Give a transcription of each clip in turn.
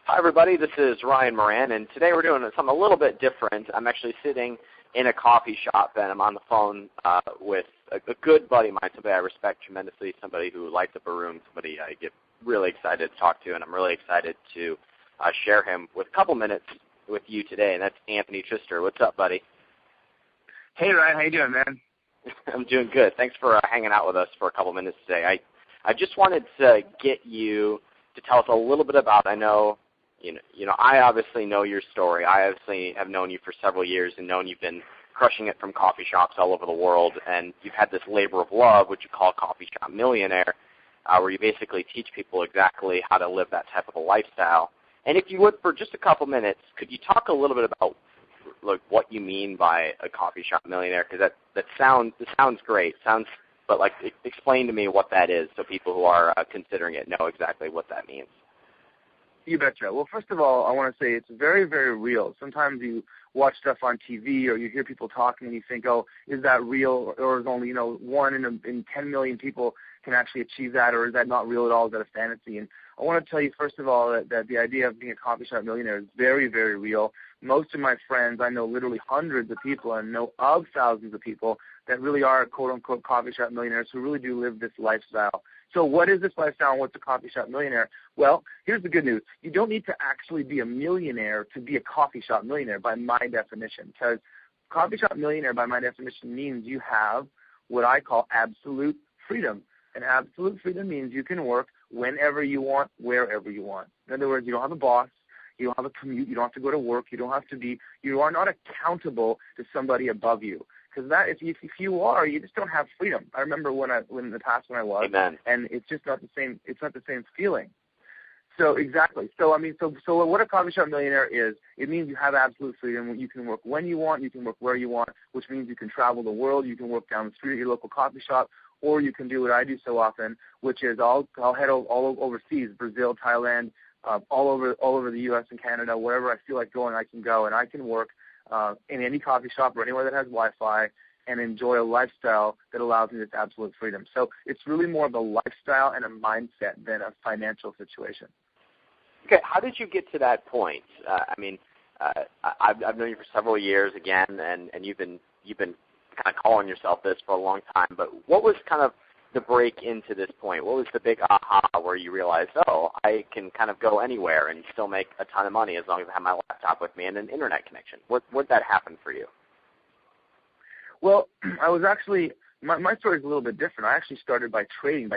Hi, everybody. This is Ryan Moran, and today we're doing something a little bit different. I'm actually sitting in a coffee shop, and I'm on the phone with a good buddy of mine, somebody I respect tremendously, somebody who lights up a room, somebody I get really excited to talk to, and I'm really excited to share him with a couple minutes with you today, and that's Anthony Trister. What's up, buddy? Hey, Ryan. How you doing, man? I'm doing good. Thanks for hanging out with us for a couple minutes today. I just wanted to get you to tell us a little bit about, I know I obviously know your story. I obviously have known you for several years and known you've been crushing it from coffee shops all over the world, and you've had this labor of love, which you call Coffee Shop Millionaire, where you basically teach people exactly how to live that type of a lifestyle. And if you would, for just a couple minutes, could you talk a little bit about what you mean by a coffee shop millionaire? Because that sounds great. But explain to me what that is so people who are considering it know exactly what that means. You betcha. Well, first of all, I want to say it's very, very real. Sometimes you watch stuff on TV or you hear people talking and you think, oh, is that real? Or is only, one in 10 million people can actually achieve that, or is that not real at all? Is that a fantasy? And I want to tell you, first of all, that the idea of being a coffee shop millionaire is very, very real. Most of my friends, I know literally hundreds of people and know of thousands of people that really are quote-unquote coffee shop millionaires who really do live this lifestyle. So what is this lifestyle and what's a coffee shop millionaire? Well, here's the good news. You don't need to actually be a millionaire to be a coffee shop millionaire by my definition, because coffee shop millionaire by my definition means you have what I call absolute freedom. And absolute freedom means you can work whenever you want, wherever you want. In other words, you don't have a boss. You don't have a commute. You don't have to go to work. You are not accountable to somebody above you. Because if you are, you just don't have freedom. I remember when in the past when I was, Amen. And it's just not the same. It's not the same feeling. So exactly. So what a coffee shop millionaire is, it means you have absolute freedom. You can work when you want. You can work where you want, which means you can travel the world. You can work down the street at your local coffee shop, or you can do what I do so often, which is I'll head all overseas, Brazil, Thailand, all over the U.S. and Canada, wherever I feel like going, I can go, and I can work in any coffee shop or anywhere that has Wi-Fi and enjoy a lifestyle that allows me this absolute freedom. So it's really more of a lifestyle and a mindset than a financial situation. Okay, how did you get to that point? I've known you for several years again, and you've been kind of calling yourself this for a long time. But what was kind of the break into this point? What was the big aha where you realized, oh, I can kind of go anywhere and still make a ton of money as long as I have my laptop with me and an internet connection? Where'd that happen for you? Well, I was actually my story is a little bit different. I actually started by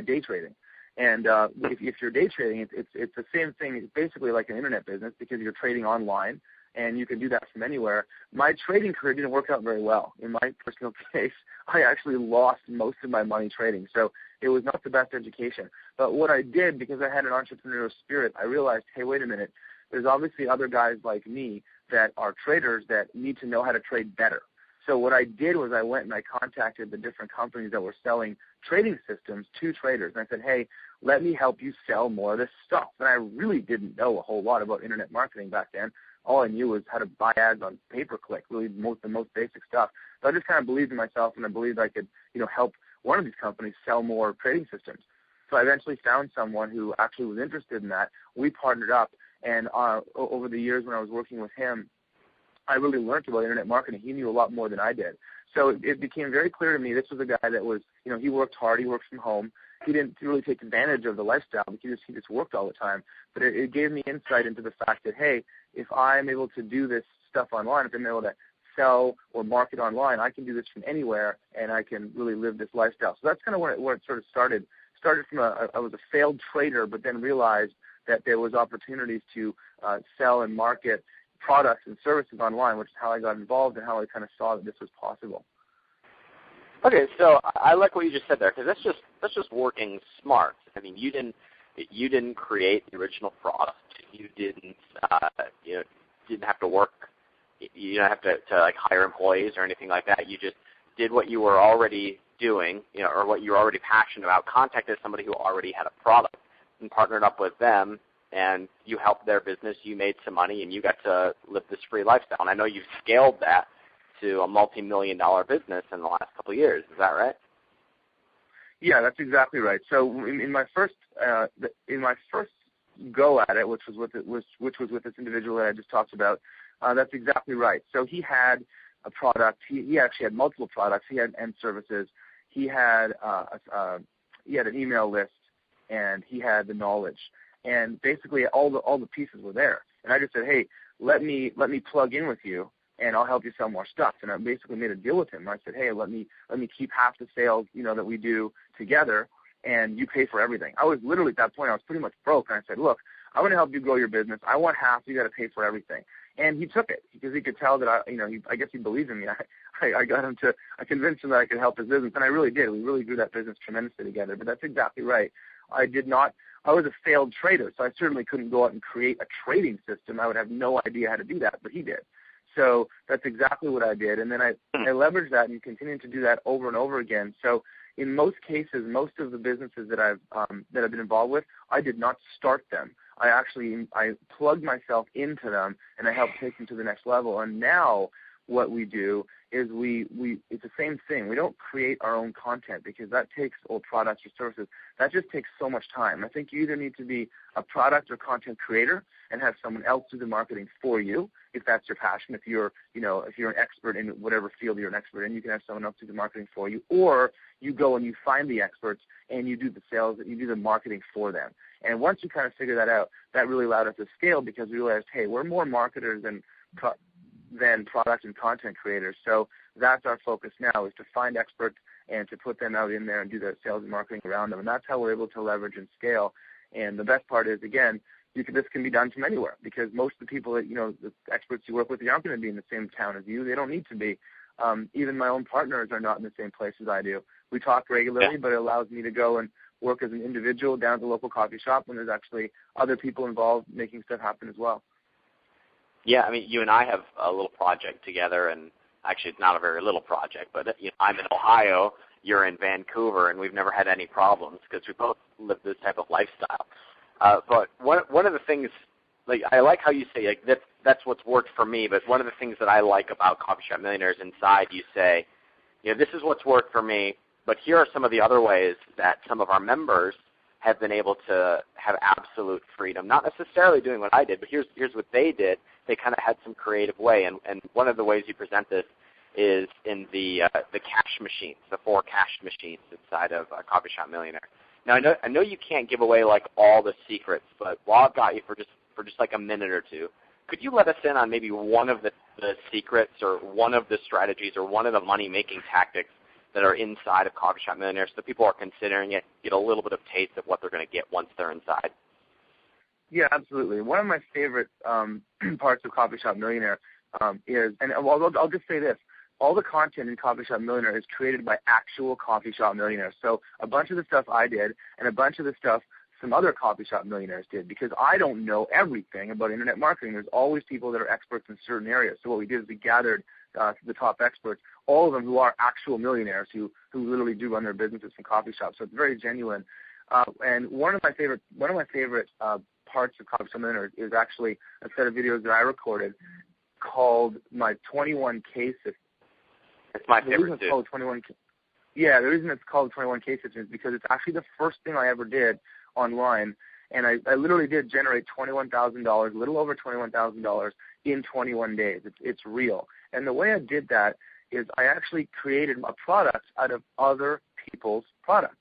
day trading. And if you're day trading, it's the same thing. It's basically like an internet business because you're trading online, and you can do that from anywhere. My trading career didn't work out very well. In my personal case, I actually lost most of my money trading, so it was not the best education. But what I did, because I had an entrepreneurial spirit, I realized, hey, wait a minute, there's obviously other guys like me that are traders that need to know how to trade better. So what I did was I went and I contacted the different companies that were selling trading systems to traders. And I said, hey, let me help you sell more of this stuff. And I really didn't know a whole lot about internet marketing back then. All I knew was how to buy ads on pay-per-click, really the most basic stuff. So I just kind of believed in myself, and I believed I could, help one of these companies sell more trading systems. So I eventually found someone who actually was interested in that. We partnered up, and over the years when I was working with him, I really learned about internet marketing. He knew a lot more than I did. So it became very clear to me this was a guy that was, he worked hard, he worked from home. He didn't really take advantage of the lifestyle because he just worked all the time. But it gave me insight into the fact that, hey, if I'm able to do this stuff online, if I'm able to sell or market online, I can do this from anywhere, and I can really live this lifestyle. So that's kind of where it sort of started. Started from I was a failed trader, but then realized that there was opportunities to sell and market products and services online, which is how I got involved and how I kind of saw that this was possible. Okay, so I like what you just said there, because that's just working smart. I mean, you didn't create the original product. You didn't didn't have to work. You don't have to hire employees or anything like that. You just did what you were already doing, or what you were already passionate about. Contacted somebody who already had a product and partnered up with them, and you helped their business. You made some money, and you got to live this free lifestyle. And I know you've scaled that to a multi-million-dollar business in the last couple of years. Is that right? Yeah, that's exactly right. So in my first go at it, which was with this individual that I just talked about, that's exactly right. So he had a product. He actually had multiple products. He had end services. He had an email list, and he had the knowledge. And basically, all the pieces were there. And I just said, hey, let me plug in with you, and I'll help you sell more stuff. And I basically made a deal with him. I said, hey, let me keep half the sales, that we do together, and you pay for everything. I was literally at that point, I was pretty much broke, and I said, look, I'm going to help you grow your business. I want half. You got to pay for everything. And he took it because he could tell that I guess he believed in me. I convinced him that I could help his business, and I really did. We really grew that business tremendously together. But that's exactly right. I was a failed trader, so I certainly couldn't go out and create a trading system. I would have no idea how to do that, but he did. So that's exactly what I did. And then I leveraged that and continued to do that over and over again. So in most cases, most of the businesses that I've been involved with, I did not start them. I plugged myself into them, and I helped take them to the next level. And now what we do is it's the same thing. We don't create our own content because that takes old products or services. That just takes so much time. I think you either need to be a product or content creator and have someone else do the marketing for you, if that's your passion. If you're an expert in whatever field you're an expert in, you can have someone else do the marketing for you. Or you go and you find the experts and you do the sales, you do the marketing for them. And once you kind of figure that out, that really allowed us to scale because we realized, hey, we're more marketers than product and content creators. So that's our focus now, is to find experts and to put them out in there and do the sales and marketing around them. And that's how we're able to leverage and scale. And the best part is, again, this can be done from anywhere because most of the people that, the experts you work with, they aren't going to be in the same town as you. They don't need to be. Even my own partners are not in the same place as I do. We talk regularly, but it allows me to go and work as an individual down at the local coffee shop when there's actually other people involved making stuff happen as well. Yeah, I mean, you and I have a little project together, and actually it's not a very little project, but I'm in Ohio, you're in Vancouver, and we've never had any problems because we both live this type of lifestyle. But one of the things, I like how you say that's what's worked for me, but one of the things that I like about Coffee Shop Millionaires, inside you say, this is what's worked for me, but here are some of the other ways that some of our members have been able to have absolute freedom, not necessarily doing what I did, but here's what they did. They kind of had some creative way, and one of the ways you present this is in the cash machines, the 4 cash machines inside of Coffee Shop Millionaire. Now, I know you can't give away all the secrets, but while I've got you for just a minute or two, could you let us in on maybe one of the secrets or one of the strategies or one of the money-making tactics that are inside of Coffee Shop Millionaire so people are considering it, get a little bit of taste of what they're going to get once they're inside? Yeah, absolutely. One of my favorite parts of Coffee Shop Millionaire is, and I'll just say this, all the content in Coffee Shop Millionaire is created by actual Coffee Shop Millionaires. So a bunch of the stuff I did and a bunch of the stuff some other Coffee Shop Millionaires did, because I don't know everything about internet marketing. There's always people that are experts in certain areas. So what we did is we gathered the top experts, all of them who are actual millionaires who literally do run their businesses from coffee shops. So it's very genuine. And one of my favorite parts of Coffee Shop Millionaire is actually a set of videos that I recorded called my 21K system. It's my favorite too. The reason it's called 21K system is because it's actually the first thing I ever did online, and I literally did generate $21,000, a little over $21,000 in 21 days. It's real. And the way I did that is I actually created a product out of other people's products.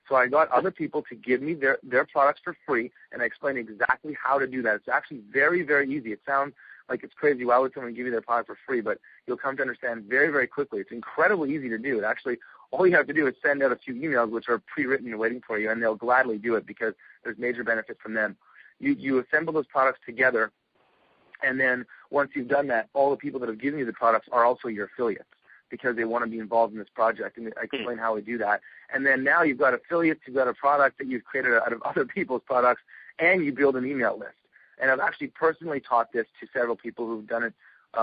So I got other people to give me their products for free, and I explained exactly how to do that. It's actually very, very easy. It sounds like it's crazy. Why would someone give you their product for free? But you'll come to understand very, very quickly. It's incredibly easy to do. It actually, all you have to do is send out a few emails which are pre-written and waiting for you, and they'll gladly do it because there's major benefit from them. You assemble those products together, and then once you've done that, all the people that have given you the products are also your affiliates because they want to be involved in this project, and I explain how we do that. And then now you've got affiliates, you've got a product that you've created out of other people's products, and you build an email list. And I've actually personally taught this to several people who've done it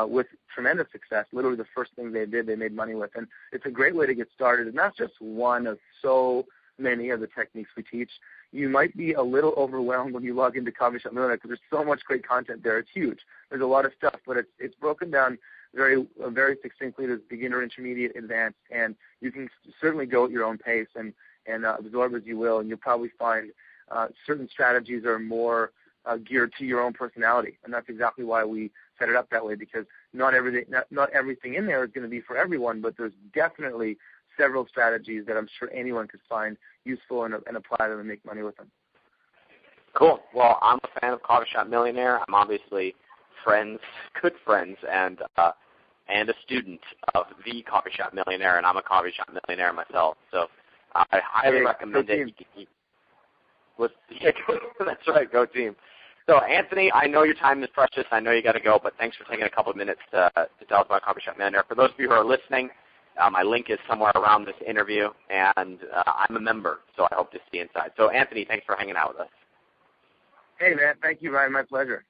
with tremendous success. Literally the first thing they did, they made money with. And it's a great way to get started. And that's just one of so many of the techniques we teach. You might be a little overwhelmed when you log into Coffee Shop Millionaire because there's so much great content there. It's huge. There's a lot of stuff, but it's broken down very succinctly to beginner, intermediate, advanced, and you can certainly go at your own pace and absorb as you will, and you'll probably find certain strategies are more geared to your own personality, and that's exactly why we set it up that way, because not everything in there is going to be for everyone, but there's definitely several strategies that I'm sure anyone could find useful and apply them and make money with them. Cool. Well, I'm a fan of Coffee Shop Millionaire. I'm obviously good friends, and a student of the Coffee Shop Millionaire, and I'm a Coffee Shop Millionaire myself. So I highly recommend it. That's right, go team. So, Anthony, I know your time is precious. I know you got to go, but thanks for taking a couple of minutes to tell us about Coffee Shop Millionaire. For those of you who are listening, my link is somewhere around this interview, and I'm a member, so I hope to see you inside. So, Anthony, thanks for hanging out with us. Hey, man, thank you, Ryan. My pleasure.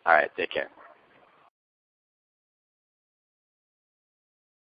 All right, take care.